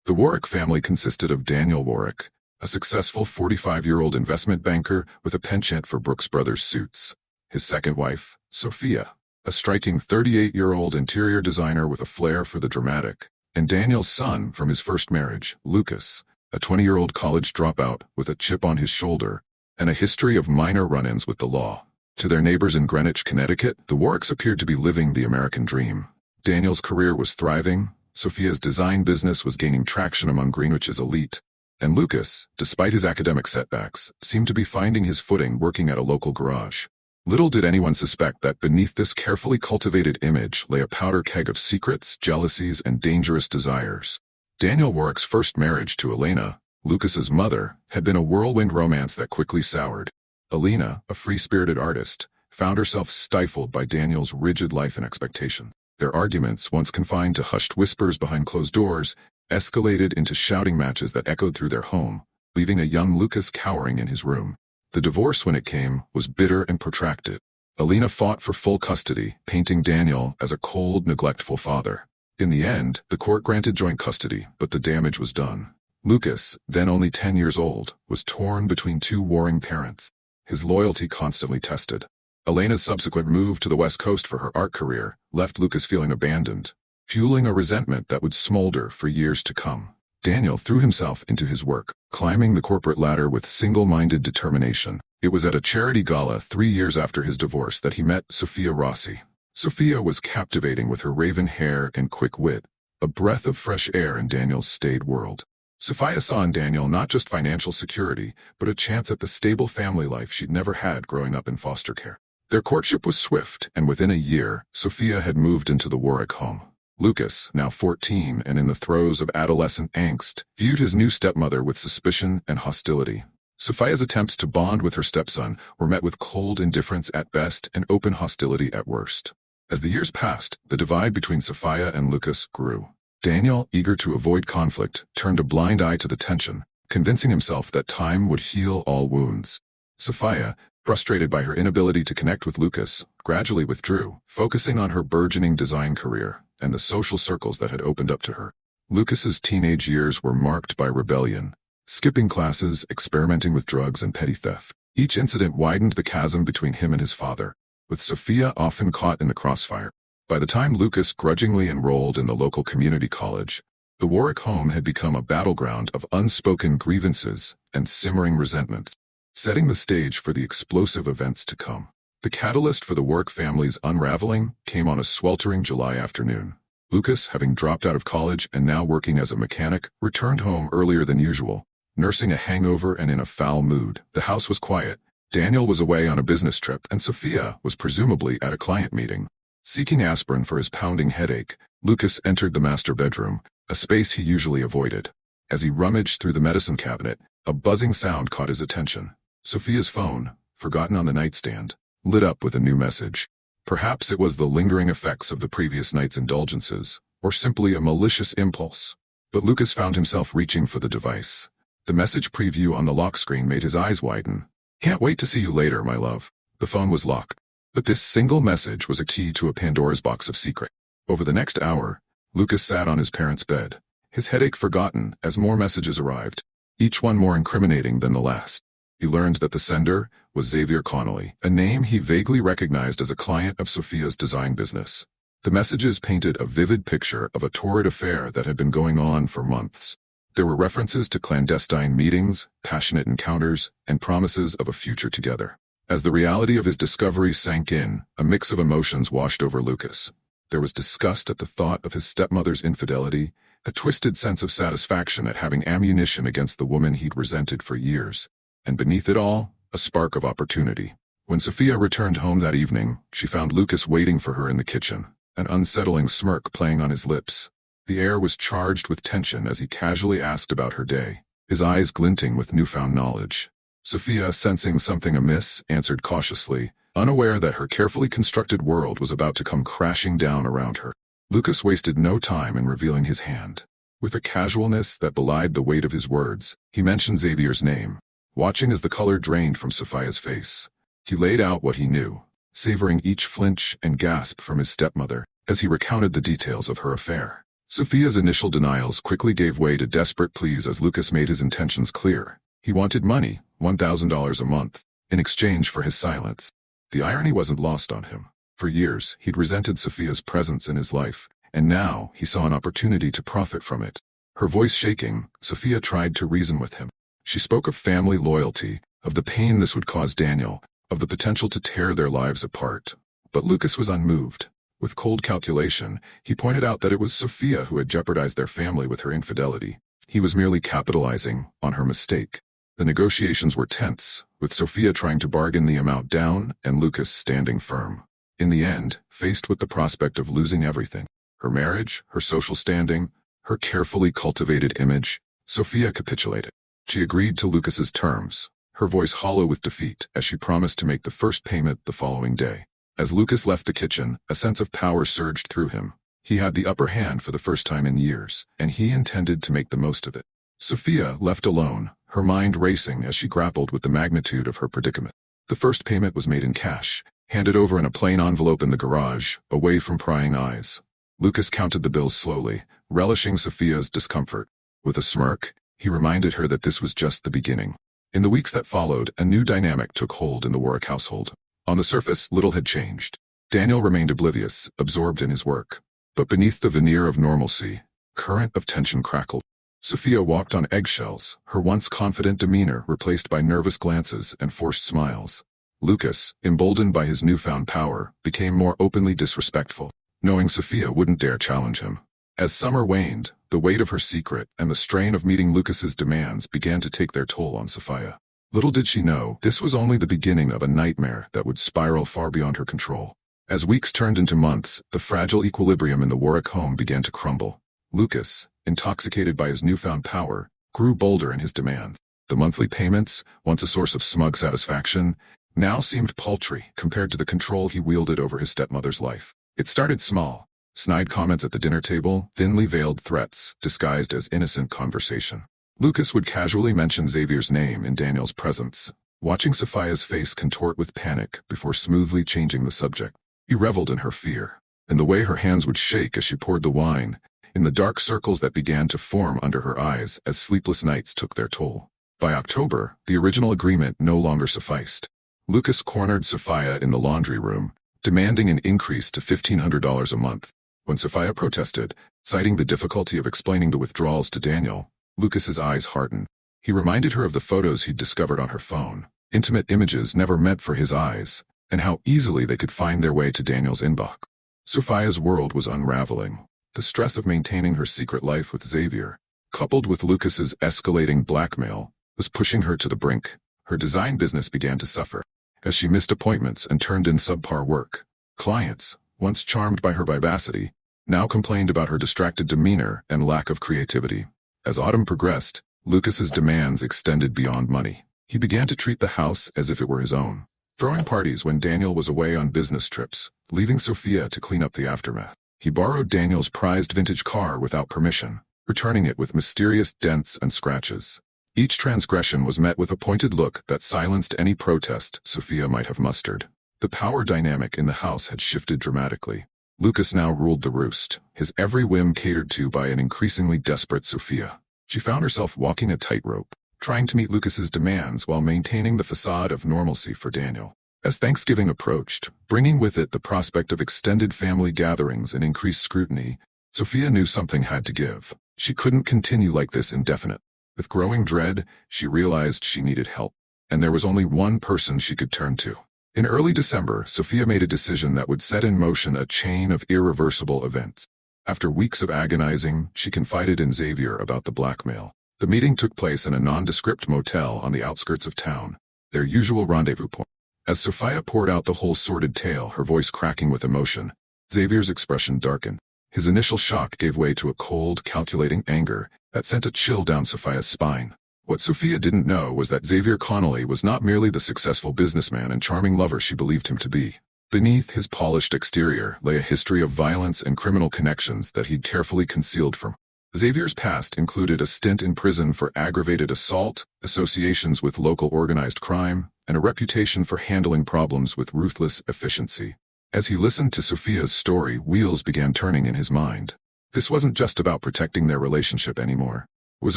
The Warrick family consisted of Daniel Warrick, a successful 45-year-old investment banker with a penchant for Brooks Brothers suits; his second wife, Sophia, a striking 38-year-old interior designer with a flair for the dramatic; and Daniel's son from his first marriage, Lucas, a 20-year-old college dropout with a chip on his shoulder and a history of minor run-ins with the law. To their neighbors in Greenwich, Connecticut, the Warricks appeared to be living the American dream. Daniel's career was thriving, Sophia's design business was gaining traction among Greenwich's elite, and Lucas, despite his academic setbacks, seemed to be finding his footing working at a local garage. Little did anyone suspect that beneath this carefully cultivated image lay a powder keg of secrets, jealousies, and dangerous desires. Daniel Warrick's first marriage to Elena, Lucas's mother, had been a whirlwind romance that quickly soured. Elena, a free-spirited artist, found herself stifled by Daniel's rigid life and expectation. Their arguments, once confined to hushed whispers behind closed doors, escalated into shouting matches that echoed through their home, leaving a young Lucas cowering in his room. The divorce, when it came, was bitter and protracted. Elena fought for full custody, painting Daniel as a cold, neglectful father. In the end, the court granted joint custody, but the damage was done. Lucas, then only 10 years old, was torn between two warring parents, his loyalty constantly tested. Elena's subsequent move to the West Coast for her art career left Lucas feeling abandoned, fueling a resentment that would smolder for years to come. Daniel threw himself into his work, climbing the corporate ladder with single-minded determination. It was at a charity gala 3 years after his divorce that he met Sophia Rossi. Sophia was captivating with her raven hair and quick wit, a breath of fresh air in Daniel's staid world. Sophia saw in Daniel not just financial security, but a chance at the stable family life she'd never had growing up in foster care. Their courtship was swift, and within a year, Sophia had moved into the Warrick home. Lucas, now 14 and in the throes of adolescent angst, viewed his new stepmother with suspicion and hostility. Sophia's attempts to bond with her stepson were met with cold indifference at best and open hostility at worst. As the years passed, the divide between Sophia and Lucas grew. Daniel, eager to avoid conflict, turned a blind eye to the tension, convincing himself that time would heal all wounds. Sophia, frustrated by her inability to connect with Lucas, gradually withdrew, focusing on her burgeoning design career and the social circles that had opened up to her. Lucas's teenage years were marked by rebellion, skipping classes, experimenting with drugs, and petty theft. Each incident widened the chasm between him and his father, with Sophia often caught in the crossfire. By the time Lucas grudgingly enrolled in the local community college, the Warrick home had become a battleground of unspoken grievances and simmering resentments, setting the stage for the explosive events to come. The catalyst for the Warrick family's unraveling came on a sweltering July afternoon. Lucas, having dropped out of college and now working as a mechanic, returned home earlier than usual, nursing a hangover and in a foul mood. The house was quiet. Daniel was away on a business trip, and Sophia was presumably at a client meeting. Seeking aspirin for his pounding headache, Lucas entered the master bedroom, a space he usually avoided. As he rummaged through the medicine cabinet, a buzzing sound caught his attention. Sophia's phone, forgotten on the nightstand, lit up with a new message. Perhaps it was the lingering effects of the previous night's indulgences, or simply a malicious impulse. But Lucas found himself reaching for the device. The message preview on the lock screen made his eyes widen. "Can't wait to see you later, my love." The phone was locked. But this single message was a key to a Pandora's box of secret. Over the next hour, Lucas sat on his parents' bed, his headache forgotten as more messages arrived, each one more incriminating than the last. He learned that the sender was Xavier Connolly, a name he vaguely recognized as a client of Sophia's design business. The messages painted a vivid picture of a torrid affair that had been going on for months. There were references to clandestine meetings, passionate encounters, and promises of a future together. As the reality of his discovery sank in, a mix of emotions washed over Lucas. There was disgust at the thought of his stepmother's infidelity, a twisted sense of satisfaction at having ammunition against the woman he'd resented for years, and beneath it all, a spark of opportunity. When Sophia returned home that evening, she found Lucas waiting for her in the kitchen, an unsettling smirk playing on his lips. The air was charged with tension as he casually asked about her day, his eyes glinting with newfound knowledge. Sophia, sensing something amiss, answered cautiously, unaware that her carefully constructed world was about to come crashing down around her. Lucas wasted no time in revealing his hand. With a casualness that belied the weight of his words, he mentioned Xavier's name, watching as the color drained from Sophia's face. He laid out what he knew, savoring each flinch and gasp from his stepmother as he recounted the details of her affair. Sophia's initial denials quickly gave way to desperate pleas as Lucas made his intentions clear. He wanted money, $1,000 a month, in exchange for his silence. The irony wasn't lost on him. For years, he'd resented Sophia's presence in his life, and now he saw an opportunity to profit from it. Her voice shaking, Sophia tried to reason with him. She spoke of family loyalty, of the pain this would cause Daniel, of the potential to tear their lives apart. But Lucas was unmoved. With cold calculation, he pointed out that it was Sophia who had jeopardized their family with her infidelity. He was merely capitalizing on her mistake. The negotiations were tense, with Sophia trying to bargain the amount down and Lucas standing firm. In the end, faced with the prospect of losing everything, her marriage, her social standing, her carefully cultivated image, Sophia capitulated. She agreed to Lucas's terms, her voice hollow with defeat as she promised to make the first payment the following day. As Lucas left the kitchen, a sense of power surged through him. He had the upper hand for the first time in years, and he intended to make the most of it. Sophia, left alone, her mind racing as she grappled with the magnitude of her predicament. The first payment was made in cash, handed over in a plain envelope in the garage, away from prying eyes. Lucas counted the bills slowly, relishing Sophia's discomfort. With a smirk, he reminded her that this was just the beginning. In the weeks that followed, a new dynamic took hold in the Warrick household. On the surface, little had changed. Daniel remained oblivious, absorbed in his work. But beneath the veneer of normalcy, a current of tension crackled. Sophia walked on eggshells, her once confident demeanor replaced by nervous glances and forced smiles. Lucas, emboldened by his newfound power, became more openly disrespectful, knowing Sophia wouldn't dare challenge him. As summer waned, the weight of her secret and the strain of meeting Lucas's demands began to take their toll on Sophia. Little did she know, this was only the beginning of a nightmare that would spiral far beyond her control. As weeks turned into months, the fragile equilibrium in the Warrick home began to crumble. Lucas, intoxicated by his newfound power, grew bolder in his demands. The monthly payments, once a source of smug satisfaction, now seemed paltry compared to the control he wielded over his stepmother's life. It started small. Snide comments at the dinner table, thinly veiled threats, disguised as innocent conversation. Lucas would casually mention Xavier's name in Daniel's presence, watching Sophia's face contort with panic before smoothly changing the subject. He reveled in her fear, in the way her hands would shake as she poured the wine, in the dark circles that began to form under her eyes as sleepless nights took their toll. By October, the original agreement no longer sufficed. Lucas cornered Sophia in the laundry room, demanding an increase to $1,500 a month. When Sophia protested, citing the difficulty of explaining the withdrawals to Daniel, Lucas's eyes hardened. He reminded her of the photos he'd discovered on her phone, intimate images never meant for his eyes, and how easily they could find their way to Daniel's inbox. Sophia's world was unraveling. The stress of maintaining her secret life with Xavier, coupled with Lucas's escalating blackmail, was pushing her to the brink. Her design business began to suffer, as she missed appointments and turned in subpar work. Clients, once charmed by her vivacity, now complained about her distracted demeanor and lack of creativity. As autumn progressed, Lucas's demands extended beyond money. He began to treat the house as if it were his own, throwing parties when Daniel was away on business trips, leaving Sophia to clean up the aftermath. He borrowed Daniel's prized vintage car without permission, returning it with mysterious dents and scratches. Each transgression was met with a pointed look that silenced any protest Sophia might have mustered. The power dynamic in the house had shifted dramatically. Lucas now ruled the roost, his every whim catered to by an increasingly desperate Sophia. She found herself walking a tightrope, trying to meet Lucas's demands while maintaining the facade of normalcy for Daniel. As Thanksgiving approached, bringing with it the prospect of extended family gatherings and increased scrutiny, Sophia knew something had to give. She couldn't continue like this indefinitely. With growing dread, she realized she needed help, and there was only one person she could turn to. In early December, Sophia made a decision that would set in motion a chain of irreversible events. After weeks of agonizing, she confided in Xavier about the blackmail. The meeting took place in a nondescript motel on the outskirts of town, their usual rendezvous point. As Sophia poured out the whole sordid tale, her voice cracking with emotion, Xavier's expression darkened. His initial shock gave way to a cold, calculating anger that sent a chill down Sophia's spine. What Sophia didn't know was that Xavier Connolly was not merely the successful businessman and charming lover she believed him to be. Beneath his polished exterior lay a history of violence and criminal connections that he'd carefully concealed from her. Xavier's past included a stint in prison for aggravated assault, associations with local organized crime, and a reputation for handling problems with ruthless efficiency. As he listened to Sophia's story, wheels began turning in his mind. This wasn't just about protecting their relationship anymore. It was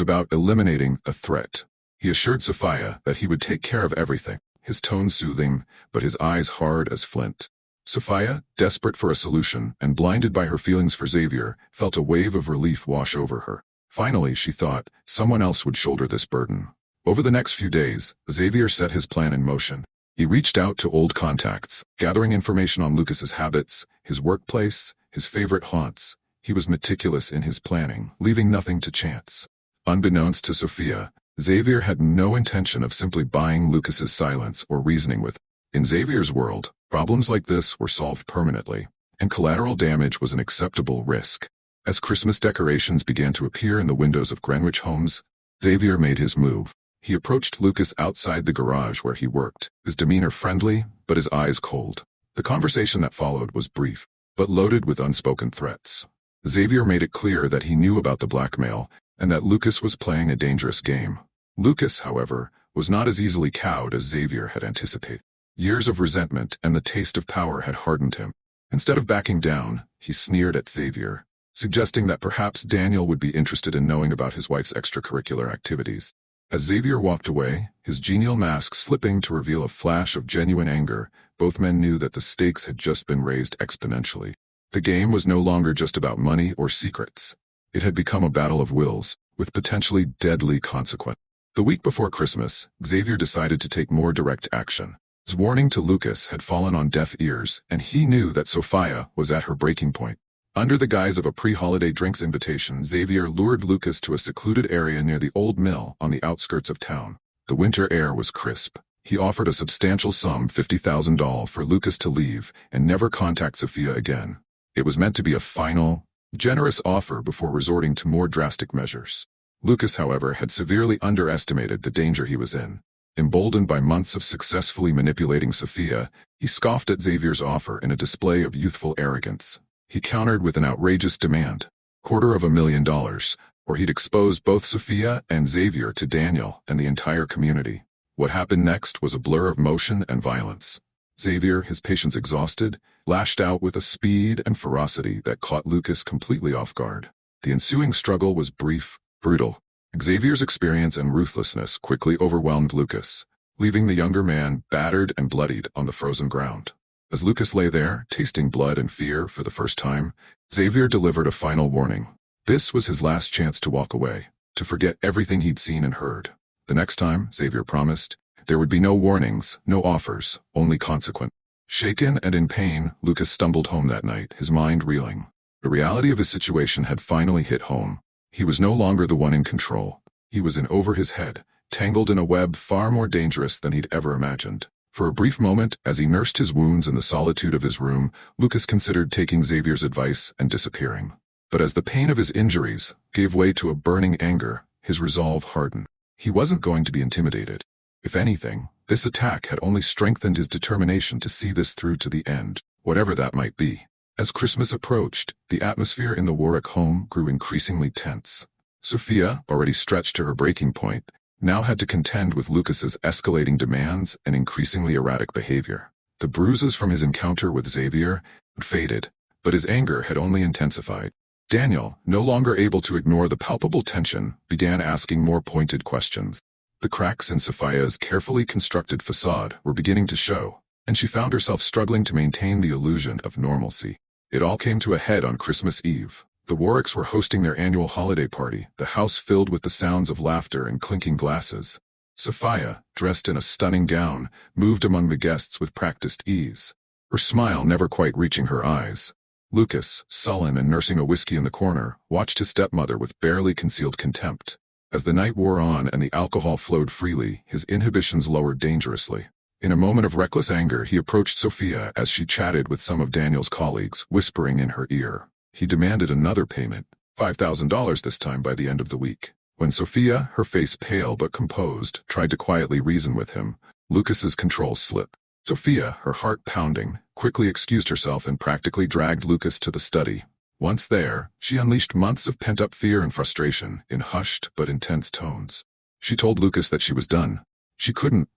about eliminating a threat. He assured Sophia that he would take care of everything, his tone soothing, but his eyes hard as flint. Sophia, desperate for a solution and blinded by her feelings for Xavier, felt a wave of relief wash over her. Finally, she thought, someone else would shoulder this burden. Over the next few days, Xavier set his plan in motion. He reached out to old contacts, gathering information on Lucas's habits, his workplace, his favorite haunts. He was meticulous in his planning, leaving nothing to chance. Unbeknownst to Sophia, Xavier had no intention of simply buying Lucas's silence or reasoning with him. In Xavier's world, problems like this were solved permanently, and collateral damage was an acceptable risk. As Christmas decorations began to appear in the windows of Greenwich homes, Xavier made his move. He approached Lucas outside the garage where he worked, his demeanor friendly, but his eyes cold. The conversation that followed was brief, but loaded with unspoken threats. Xavier made it clear that he knew about the blackmail, and that Lucas was playing a dangerous game. Lucas, however, was not as easily cowed as Xavier had anticipated. Years of resentment and the taste of power had hardened him. Instead of backing down, he sneered at Xavier, suggesting that perhaps Daniel would be interested in knowing about his wife's extracurricular activities. As Xavier walked away, his genial mask slipping to reveal a flash of genuine anger, both men knew that the stakes had just been raised exponentially. The game was no longer just about money or secrets. It had become a battle of wills, with potentially deadly consequences. The week before Christmas, Xavier decided to take more direct action. His warning to Lucas had fallen on deaf ears, and he knew that Sophia was at her breaking point. Under the guise of a pre-holiday drinks invitation, Xavier lured Lucas to a secluded area near the old mill on the outskirts of town. The winter air was crisp. He offered a substantial sum, $50,000, for Lucas to leave and never contact Sophia again. It was meant to be a final, generous offer before resorting to more drastic measures. Lucas, however, had severely underestimated the danger he was in. Emboldened by months of successfully manipulating Sophia, he scoffed at Xavier's offer in a display of youthful arrogance. He countered with an outrageous demand, $250,000, or he'd expose both Sophia and Xavier to Daniel and the entire community. What happened next was a blur of motion and violence. Xavier, his patience exhausted, lashed out with a speed and ferocity that caught Lucas completely off guard. The ensuing struggle was brief, brutal. Xavier's experience and ruthlessness quickly overwhelmed Lucas, leaving the younger man battered and bloodied on the frozen ground. As Lucas lay there, tasting blood and fear for the first time, Xavier delivered a final warning. This was his last chance to walk away, to forget everything he'd seen and heard. The next time, Xavier promised, there would be no warnings, no offers, only consequence. Shaken and in pain, Lucas stumbled home that night, his mind reeling. The reality of his situation had finally hit home. He was no longer the one in control. He was in over his head, tangled in a web far more dangerous than he'd ever imagined. For a brief moment, as he nursed his wounds in the solitude of his room, Lucas considered taking Xavier's advice and disappearing. But as the pain of his injuries gave way to a burning anger, his resolve hardened. He wasn't going to be intimidated. If anything, this attack had only strengthened his determination to see this through to the end, whatever that might be. As Christmas approached, the atmosphere in the Warrick home grew increasingly tense. Sophia, already stretched to her breaking point, now had to contend with Lucas's escalating demands and increasingly erratic behavior. The bruises from his encounter with Xavier had faded, but his anger had only intensified. Daniel, no longer able to ignore the palpable tension, began asking more pointed questions. The cracks in Sophia's carefully constructed facade were beginning to show, and she found herself struggling to maintain the illusion of normalcy. It all came to a head on Christmas Eve. The Warricks were hosting their annual holiday party, the house filled with the sounds of laughter and clinking glasses. Sophia, dressed in a stunning gown, moved among the guests with practiced ease, her smile never quite reaching her eyes. Lucas, sullen and nursing a whiskey in the corner, watched his stepmother with barely concealed contempt. As the night wore on and the alcohol flowed freely, his inhibitions lowered dangerously. In a moment of reckless anger, he approached Sophia as she chatted with some of Daniel's colleagues, whispering in her ear. He demanded another payment, $5,000 this time by the end of the week. When Sophia, her face pale but composed, tried to quietly reason with him, Lucas's control slipped. Sophia, her heart pounding, quickly excused herself and practically dragged Lucas to the study. Once there, she unleashed months of pent-up fear and frustration in hushed but intense tones. She told Lucas that she was done. She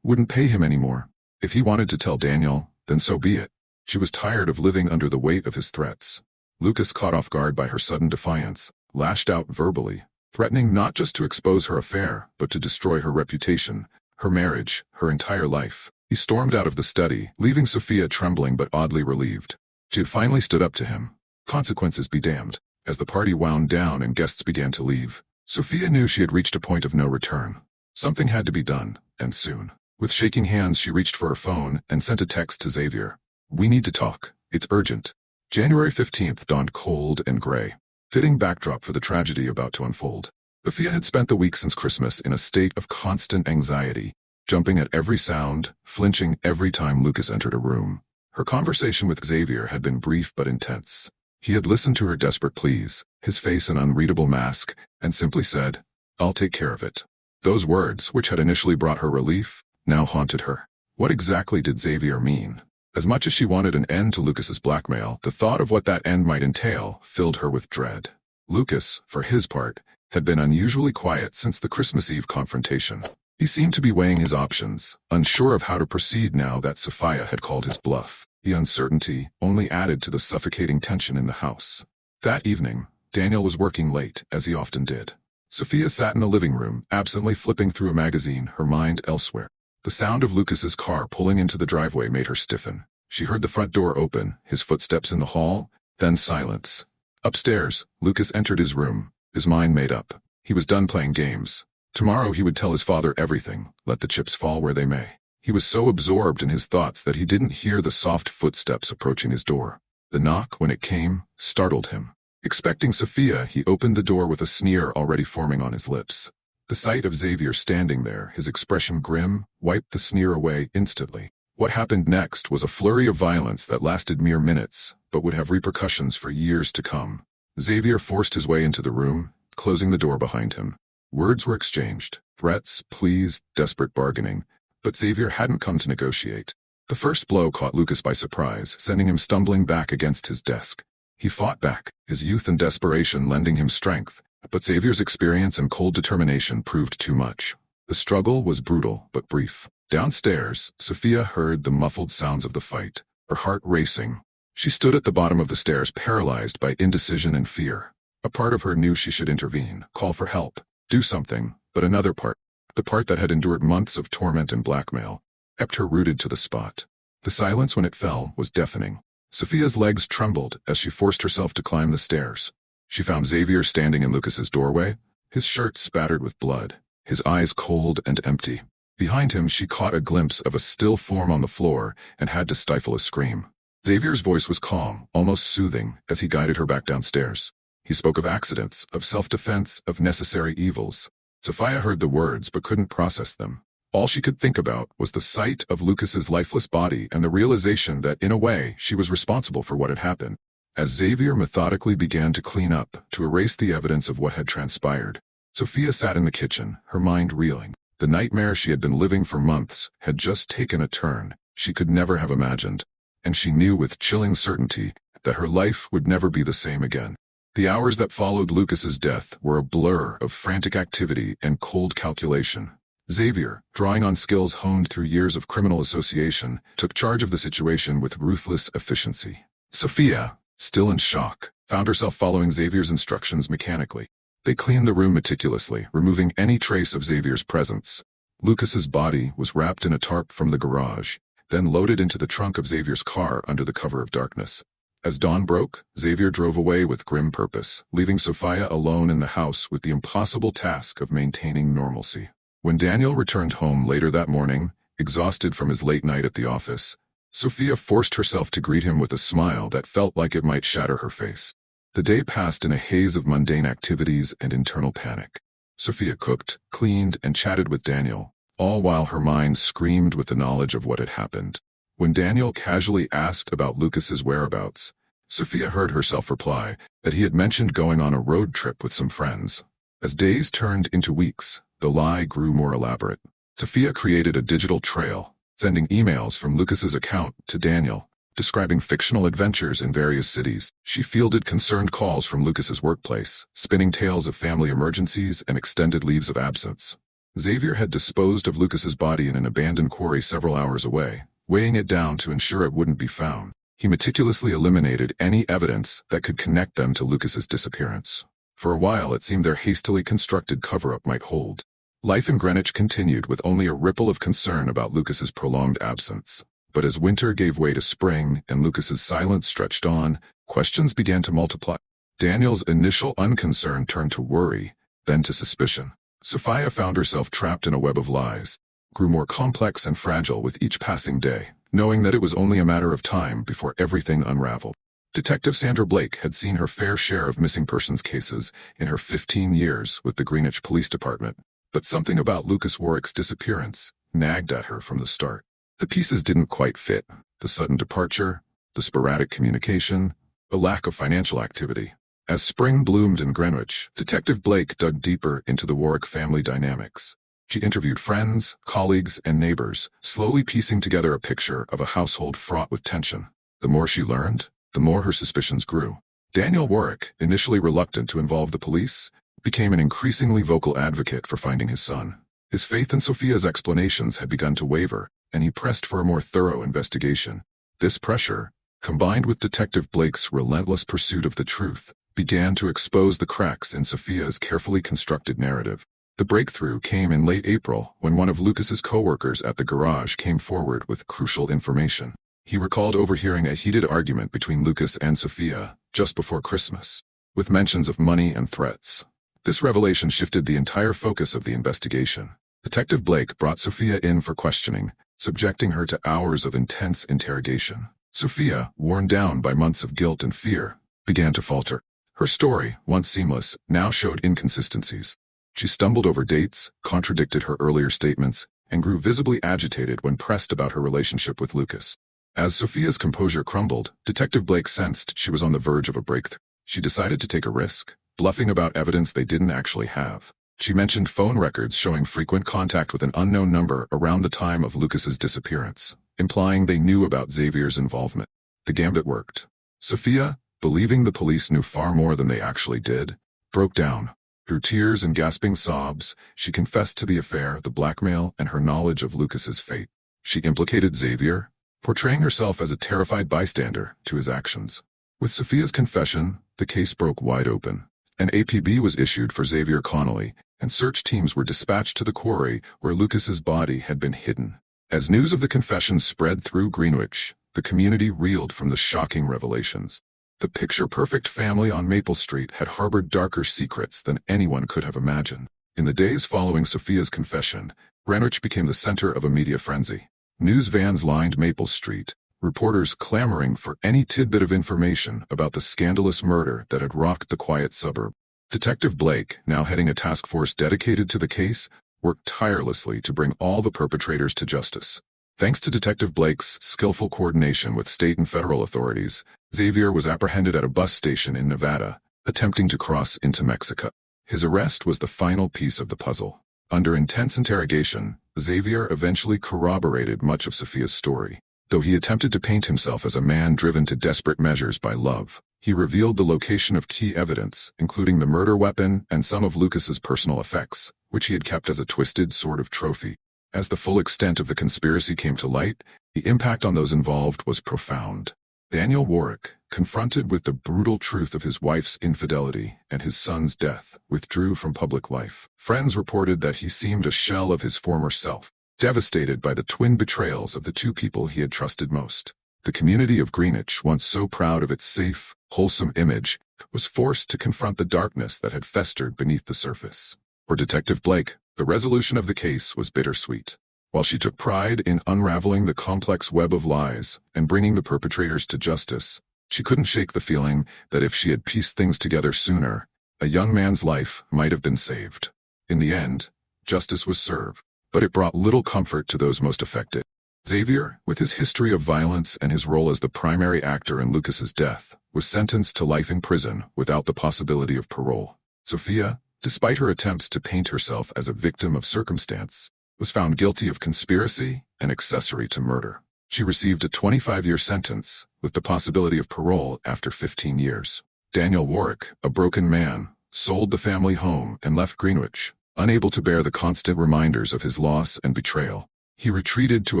wouldn't pay him anymore. If he wanted to tell Daniel, then so be it. She was tired of living under the weight of his threats. Lucas, caught off guard by her sudden defiance, lashed out verbally, threatening not just to expose her affair, but to destroy her reputation, her marriage, her entire life. He stormed out of the study, leaving Sophia trembling but oddly relieved. She had finally stood up to him. Consequences be damned. As the party wound down and guests began to leave, Sophia knew she had reached a point of no return. Something had to be done, and soon. With shaking hands, she reached for her phone and sent a text to Xavier. "We need to talk. It's urgent." January 15th dawned cold and gray, fitting backdrop for the tragedy about to unfold. Sophia had spent the week since Christmas in a state of constant anxiety, jumping at every sound, flinching every time Lucas entered a room. Her conversation with Xavier had been brief but intense. He had listened to her desperate pleas, his face an unreadable mask, and simply said, "I'll take care of it." Those words, which had initially brought her relief, now haunted her. What exactly did Xavier mean? As much as she wanted an end to Lucas's blackmail, the thought of what that end might entail filled her with dread. Lucas, for his part, had been unusually quiet since the Christmas Eve confrontation. He seemed to be weighing his options, unsure of how to proceed now that Sophia had called his bluff. The uncertainty only added to the suffocating tension in the house. That evening, Daniel was working late, as he often did. Sophia sat in the living room, absently flipping through a magazine, her mind elsewhere. The sound of Lucas's car pulling into the driveway made her stiffen. She heard the front door open, his footsteps in the hall, then silence. Upstairs, Lucas entered his room, his mind made up. He was done playing games. Tomorrow he would tell his father everything, let the chips fall where they may. He was so absorbed in his thoughts that he didn't hear the soft footsteps approaching his door. The knock, when it came, startled him. Expecting Sophia, he opened the door with a sneer already forming on his lips. The sight of Xavier standing there, his expression grim, wiped the sneer away instantly. What happened next was a flurry of violence that lasted mere minutes, but would have repercussions for years to come. Xavier forced his way into the room, closing the door behind him. Words were exchanged, threats, pleas, desperate bargaining, but Xavier hadn't come to negotiate. The first blow caught Lucas by surprise, sending him stumbling back against his desk. He fought back, his youth and desperation lending him strength, but Xavier's experience and cold determination proved too much. The struggle was brutal but brief. Downstairs, Sophia heard the muffled sounds of the fight, her heart racing. She stood at the bottom of the stairs, paralyzed by indecision and fear. A part of her knew she should intervene, call for help, do something, but another part, the part that had endured months of torment and blackmail, kept her rooted to the spot. The silence when it fell was deafening. Sophia's legs trembled as she forced herself to climb the stairs. She found Xavier standing in Lucas's doorway, his shirt spattered with blood, his eyes cold and empty. Behind him she caught a glimpse of a still form on the floor and had to stifle a scream. Xavier's voice was calm, almost soothing, as he guided her back downstairs. He spoke of accidents, of self-defense, of necessary evils. Sophia heard the words but couldn't process them. All she could think about was the sight of Lucas's lifeless body and the realization that, in a way, she was responsible for what had happened. As Xavier methodically began to clean up, to erase the evidence of what had transpired, Sophia sat in the kitchen, her mind reeling. The nightmare she had been living for months had just taken a turn she could never have imagined, and she knew with chilling certainty that her life would never be the same again. The hours that followed Lucas's death were a blur of frantic activity and cold calculation. Xavier, drawing on skills honed through years of criminal association, took charge of the situation with ruthless efficiency. Sophia, still in shock, found herself following Xavier's instructions mechanically. They cleaned the room meticulously, removing any trace of Xavier's presence. Lucas's body was wrapped in a tarp from the garage, then loaded into the trunk of Xavier's car under the cover of darkness. As dawn broke, Xavier drove away with grim purpose, leaving Sophia alone in the house with the impossible task of maintaining normalcy. When Daniel returned home later that morning, exhausted from his late night at the office, Sophia forced herself to greet him with a smile that felt like it might shatter her face. The day passed in a haze of mundane activities and internal panic. Sophia cooked, cleaned, and chatted with Daniel, all while her mind screamed with the knowledge of what had happened. When Daniel casually asked about Lucas's whereabouts, Sophia heard herself reply that he had mentioned going on a road trip with some friends. As days turned into weeks, the lie grew more elaborate. Sophia created a digital trail, sending emails from Lucas's account to Daniel, describing fictional adventures in various cities. She fielded concerned calls from Lucas's workplace, spinning tales of family emergencies and extended leaves of absence. Xavier had disposed of Lucas's body in an abandoned quarry several hours away, weighing it down to ensure it wouldn't be found. He meticulously eliminated any evidence that could connect them to Lucas's disappearance. For a while it seemed their hastily constructed cover-up might hold. Life in Greenwich continued with only a ripple of concern about Lucas's prolonged absence. But as winter gave way to spring and Lucas's silence stretched on, questions began to multiply. Daniel's initial unconcern turned to worry, then to suspicion. Sophia found herself trapped in a web of lies, grew more complex and fragile with each passing day, knowing that it was only a matter of time before everything unraveled. Detective Sandra Blake had seen her fair share of missing persons cases in her 15 years with the Greenwich Police Department, but something about Lucas Warrick's disappearance nagged at her from the start. The pieces didn't quite fit: the sudden departure, the sporadic communication, the lack of financial activity. As spring bloomed in Greenwich, Detective Blake dug deeper into the Warrick family dynamics. She interviewed friends, colleagues, and neighbors, slowly piecing together a picture of a household fraught with tension. The more she learned, the more her suspicions grew. Daniel Warrick, initially reluctant to involve the police, became an increasingly vocal advocate for finding his son. His faith in Sophia's explanations had begun to waver, and he pressed for a more thorough investigation. This pressure, combined with Detective Blake's relentless pursuit of the truth, began to expose the cracks in Sophia's carefully constructed narrative. The breakthrough came in late April when one of Lucas's co-workers at the garage came forward with crucial information. He recalled overhearing a heated argument between Lucas and Sophia just before Christmas, with mentions of money and threats. This revelation shifted the entire focus of the investigation. Detective Blake brought Sophia in for questioning, subjecting her to hours of intense interrogation. Sophia, worn down by months of guilt and fear, began to falter. Her story, once seamless, now showed inconsistencies. She stumbled over dates, contradicted her earlier statements, and grew visibly agitated when pressed about her relationship with Lucas. As Sophia's composure crumbled, Detective Blake sensed she was on the verge of a breakthrough. She decided to take a risk, bluffing about evidence they didn't actually have. She mentioned phone records showing frequent contact with an unknown number around the time of Lucas's disappearance, implying they knew about Xavier's involvement. The gambit worked. Sophia, believing the police knew far more than they actually did, broke down. Through tears and gasping sobs, she confessed to the affair, the blackmail, and her knowledge of Lucas's fate. She implicated Xavier, portraying herself as a terrified bystander to his actions. With Sophia's confession, the case broke wide open. An APB was issued for Xavier Connolly, and search teams were dispatched to the quarry where Lucas's body had been hidden. As news of the confession spread through Greenwich, the community reeled from the shocking revelations. The picture-perfect family on Maple Street had harbored darker secrets than anyone could have imagined. In the days following Sophia's confession, Greenwich became the center of a media frenzy. News vans lined Maple Street, reporters clamoring for any tidbit of information about the scandalous murder that had rocked the quiet suburb. Detective Blake, now heading a task force dedicated to the case, worked tirelessly to bring all the perpetrators to justice. Thanks to Detective Blake's skillful coordination with state and federal authorities, Xavier was apprehended at a bus station in Nevada, attempting to cross into Mexico. His arrest was the final piece of the puzzle. Under intense interrogation, Xavier eventually corroborated much of Sophia's story. Though he attempted to paint himself as a man driven to desperate measures by love, he revealed the location of key evidence, including the murder weapon and some of Lucas's personal effects, which he had kept as a twisted sort of trophy. As the full extent of the conspiracy came to light, the impact on those involved was profound. Daniel Warrick, confronted with the brutal truth of his wife's infidelity and his son's death, withdrew from public life. Friends reported that he seemed a shell of his former self, devastated by the twin betrayals of the two people he had trusted most. The community of Greenwich, once so proud of its safe, wholesome image, was forced to confront the darkness that had festered beneath the surface. For Detective Blake, the resolution of the case was bittersweet. While she took pride in unraveling the complex web of lies and bringing the perpetrators to justice, she couldn't shake the feeling that if she had pieced things together sooner, a young man's life might have been saved. In the end, justice was served, but it brought little comfort to those most affected. Xavier, with his history of violence and his role as the primary actor in Lucas's death, was sentenced to life in prison without the possibility of parole. Sophia, despite her attempts to paint herself as a victim of circumstance, was found guilty of conspiracy and accessory to murder. She received a 25-year sentence, with the possibility of parole after 15 years. Daniel Warrick, a broken man, sold the family home and left Greenwich, unable to bear the constant reminders of his loss and betrayal. He retreated to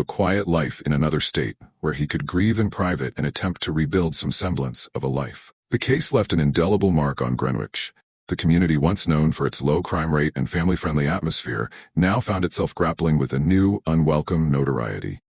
a quiet life in another state, where he could grieve in private and attempt to rebuild some semblance of a life. The case left an indelible mark on Greenwich. The community, once known for its low crime rate and family-friendly atmosphere, now found itself grappling with a new, unwelcome notoriety.